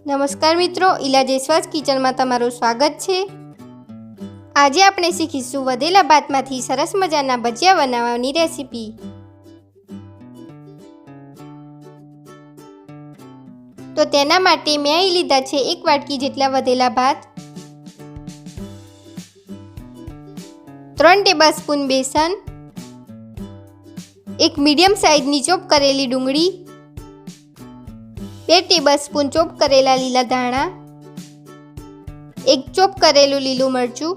નમસ્કાર મિત્રો, ઈલા જયસ્વાજ કિચનમાં તમારું સ્વાગત છે। આજે આપણે શીખીશું વધેલા ભાતમાંથી સરસ મજાના ભજીયા બનાવવાની રેસીપી। તો તેના માટે મેં અહીં લીધા છે 1 વાટકી જેટલા વધેલા ભાત, 3 ટેબલસ્પૂન બેસન, 1 મીડિયમ સાઇઝની ચોપ કરેલી ડુંગળી, 2 ટેબલસ્પૂન ચોપ કરેલા લીલા ધાણા, 1 ચોપ કરેલું લીલું મરચું,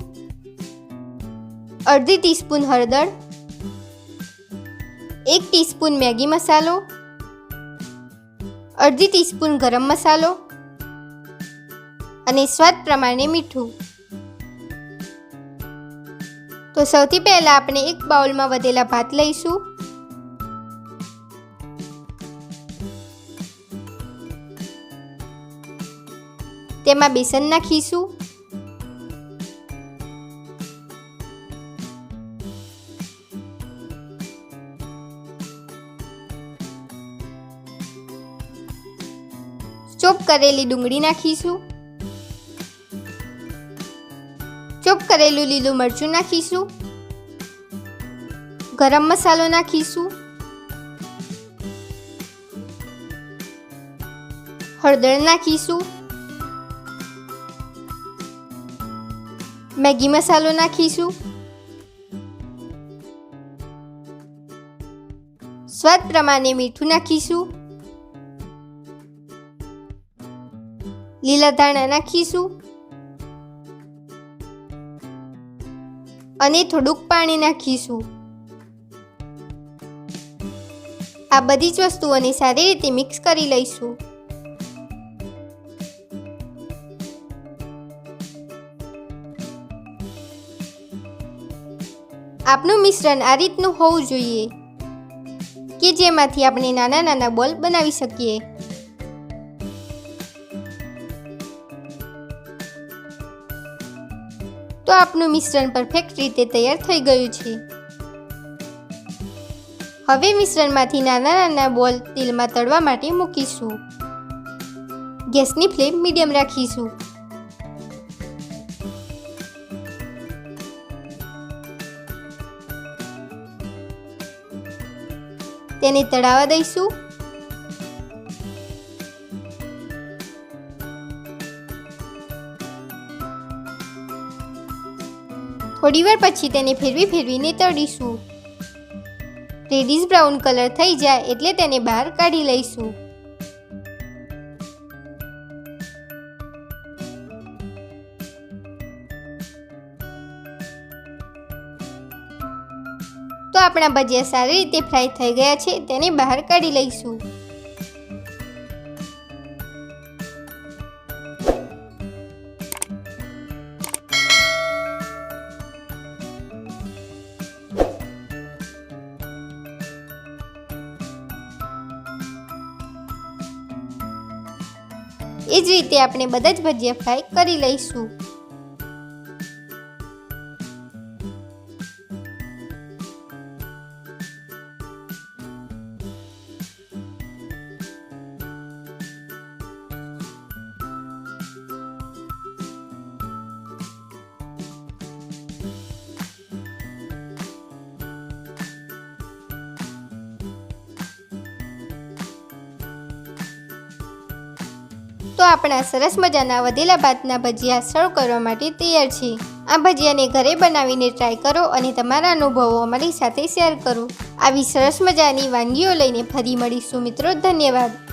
અડધી ટીસ્પૂન હળદર, 1 ટીસ્પૂન મેગી મસાલો, અડધી ટીસ્પૂન ગરમ મસાલો અને સ્વાદ પ્રમાણે મીઠું। તો સૌથી પહેલા આપણે એક બાઉલમાં વધેલા ભાત લઈશું। તેમાં બેસન નાખીશું, ચોપ કરેલી ડુંગળી નાખીશું, ચોપ કરેલું લીલું મરચું નાખીશું, ગરમ મસાલો નાખીશું, હળદર નાખીશું, મેગી મસાલો નાખીશું, સ્વાદ પ્રમાણે મીઠું નાખીશું, લીલા ધાણા નાખીશું અને થોડુંક પાણી નાખીશું। આ બધી જ વસ્તુઓને સારી રીતે મિક્સ કરી લઈશું। આપનું મિશ્રણ આ રીતનું હોવું જોઈએ કે જેમાંથી આપણે નાના નાના બોલ બનાવી શકીએ। તો આપનું મિશ્રણ પરફેક્ટ રીતે તૈયાર થઈ ગયું છે। હવે મિશ્રણમાંથી નાના નાના બોલ તેલમાં તળવા માટે મૂકીશું। ગેસની ફ્લેમ મીડિયમ રાખીશું। તેને તળાવા દઈશું। થોડીવાર પછી તેને ફેરવીને તળીશું। રેડિશ બ્રાઉન કલર થઈ જાય એટલે તેને બહાર કાઢી લઈશું। તો આપણા ભજીયા સારી રીતે ફ્રાય થઈ ગયા છે, તેને બહાર કાઢી લઈશું। એ જ રીતે આપણે બધા જ ભજીયા ફ્રાય કરી લઈશું। તો આપણા સરસ મજાના વધેલા ભાતના ભજીયા સર્વ કરવા માટે તૈયાર છે। આ ભજીયાને ઘરે બનાવીને ટ્રાય કરો અને તમારા અનુભવો અમારી સાથે શેર કરો। આવી સરસ મજાની વાનગીઓ લઈને ફરી મળીશું મિત્રો। ધન્યવાદ।